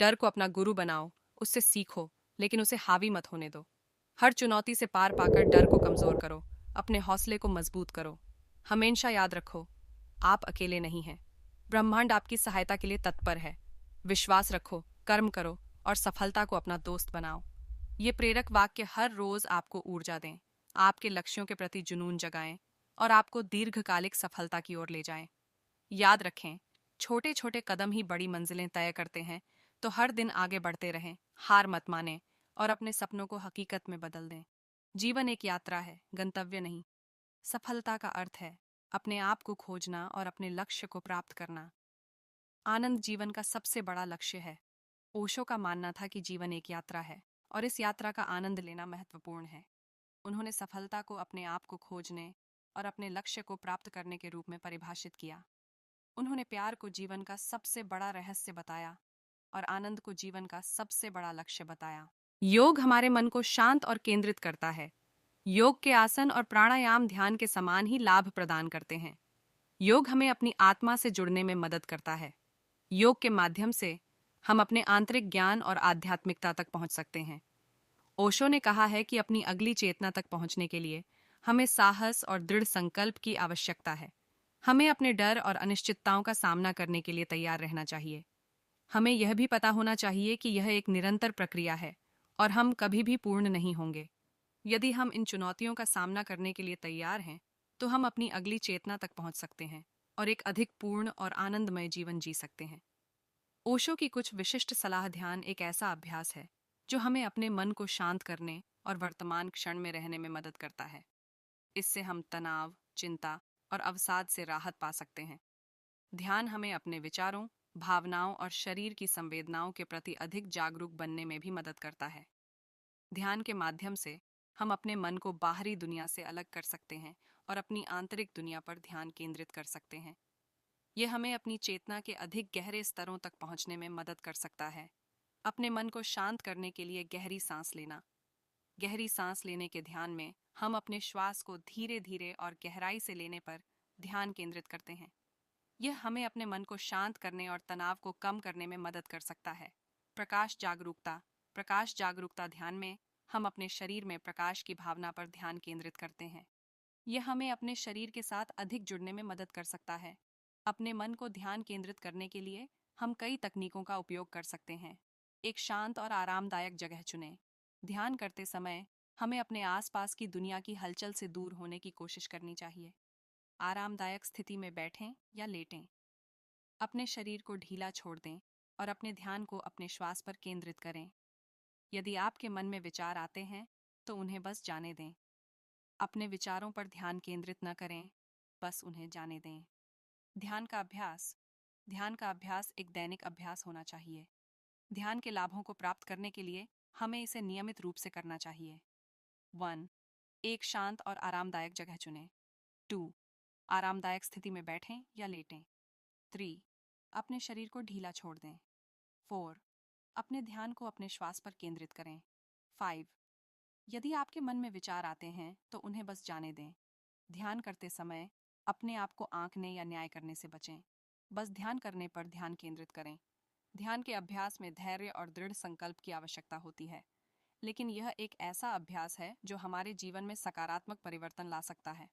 डर को अपना गुरु बनाओ, उससे सीखो, लेकिन उसे हावी मत होने दो। हर चुनौती से पार पाकर डर को कमजोर करो, अपने हौसले को मजबूत करो। हमेशा याद रखो, आप अकेले नहीं हैं। ब्रह्मांड आपकी सहायता के लिए तत्पर है। विश्वास रखो, कर्म करो और सफलता को अपना दोस्त बनाओ। ये प्रेरक वाक्य हर रोज आपको ऊर्जा दें, आपके लक्ष्यों के प्रति जुनून जगाएं और आपको दीर्घकालिक सफलता की ओर ले जाएं। याद रखें, छोटे छोटे कदम ही बड़ी मंजिलें तय करते हैं, तो हर दिन आगे बढ़ते रहें, हार मत मानें और अपने सपनों को हकीकत में बदल दें। जीवन एक यात्रा है, गंतव्य नहीं। सफलता का अर्थ है अपने आप को खोजना और अपने लक्ष्य को प्राप्त करना। आनंद जीवन का सबसे बड़ा लक्ष्य है। ओशो का मानना था कि जीवन एक यात्रा है और इस यात्रा का आनंद लेना महत्वपूर्ण है। उन्होंने सफलता को अपने आप को खोजने और अपने लक्ष्य को प्राप्त करने के रूप में परिभाषित किया। उन्होंने प्यार को जीवन का सबसे बड़ा रहस्य बताया और आनंद को जीवन का सबसे बड़ा लक्ष्य बताया। योग हमारे मन को शांत और केंद्रित करता है। योग के आसन और प्राणायाम ध्यान के समान ही लाभ प्रदान करते हैं। योग हमें अपनी आत्मा से जुड़ने में मदद करता है। योग के माध्यम से हम अपने आंतरिक ज्ञान और आध्यात्मिकता तक पहुंच सकते हैं। ओशो ने कहा है कि अपनी अगली चेतना तक पहुंचने के लिए हमें साहस और दृढ़ संकल्प की आवश्यकता है। हमें अपने डर और अनिश्चितताओं का सामना करने के लिए तैयार रहना चाहिए। हमें यह भी पता होना चाहिए कि यह एक निरंतर प्रक्रिया है और हम कभी भी पूर्ण नहीं होंगे। यदि हम इन चुनौतियों का सामना करने के लिए तैयार हैं, तो हम अपनी अगली चेतना तक पहुंच सकते हैं और एक अधिक पूर्ण और आनंदमय जीवन जी सकते हैं। ओशो की कुछ विशिष्ट सलाह। ध्यान एक ऐसा अभ्यास है जो हमें अपने मन को शांत करने और वर्तमान क्षण में रहने में मदद करता है। इससे हम तनाव, चिंता और अवसाद से राहत पा सकते हैं। ध्यान हमें अपने विचारों, भावनाओं और शरीर की संवेदनाओं के प्रति अधिक जागरूक बनने में भी मदद करता है। ध्यान के माध्यम से हम अपने मन को बाहरी दुनिया से अलग कर सकते हैं और अपनी आंतरिक दुनिया पर ध्यान केंद्रित कर सकते हैं। यह हमें अपनी चेतना के अधिक गहरे स्तरों तक पहुंचने में मदद कर सकता है। अपने मन को शांत करने के लिए गहरी सांस लेना। गहरी सांस लेने के ध्यान में हम अपने श्वास को धीरे धीरे और गहराई से लेने पर ध्यान केंद्रित करते हैं। यह हमें अपने मन को शांत करने और तनाव को कम करने में मदद कर सकता है। प्रकाश जागरूकता। प्रकाश जागरूकता ध्यान में हम अपने शरीर में प्रकाश की भावना पर ध्यान केंद्रित करते हैं। यह हमें अपने शरीर के साथ अधिक जुड़ने में मदद कर सकता है। अपने मन को ध्यान केंद्रित करने के लिए हम कई तकनीकों का उपयोग कर सकते हैं। एक शांत और आरामदायक जगह चुनें। ध्यान करते समय हमें अपने आसपास की दुनिया की हलचल से दूर होने की कोशिश करनी चाहिए। आरामदायक स्थिति में बैठें या लेटें। अपने शरीर को ढीला छोड़ दें और अपने ध्यान को अपने श्वास पर केंद्रित करें। यदि आपके मन में विचार आते हैं, तो उन्हें बस जाने दें। अपने विचारों पर ध्यान केंद्रित न करें, बस उन्हें जाने दें। ध्यान का अभ्यास। ध्यान का अभ्यास एक दैनिक अभ्यास होना चाहिए। ध्यान के लाभों को प्राप्त करने के लिए हमें इसे नियमित रूप से करना चाहिए। 1. एक शांत और आरामदायक जगह चुनें। 2. आरामदायक स्थिति में बैठें या लेटें। 3. अपने शरीर को ढीला छोड़ दें। 4. अपने ध्यान को अपने श्वास पर केंद्रित करें। 5. यदि आपके मन में विचार आते हैं, तो उन्हें बस जाने दें। ध्यान करते समय अपने आप को आंकने या न्याय करने से बचें। बस ध्यान करने पर ध्यान केंद्रित करें। ध्यान के अभ्यास में धैर्य और दृढ़ संकल्प की आवश्यकता होती है, लेकिन यह एक ऐसा अभ्यास है जो हमारे जीवन में सकारात्मक परिवर्तन ला सकता है।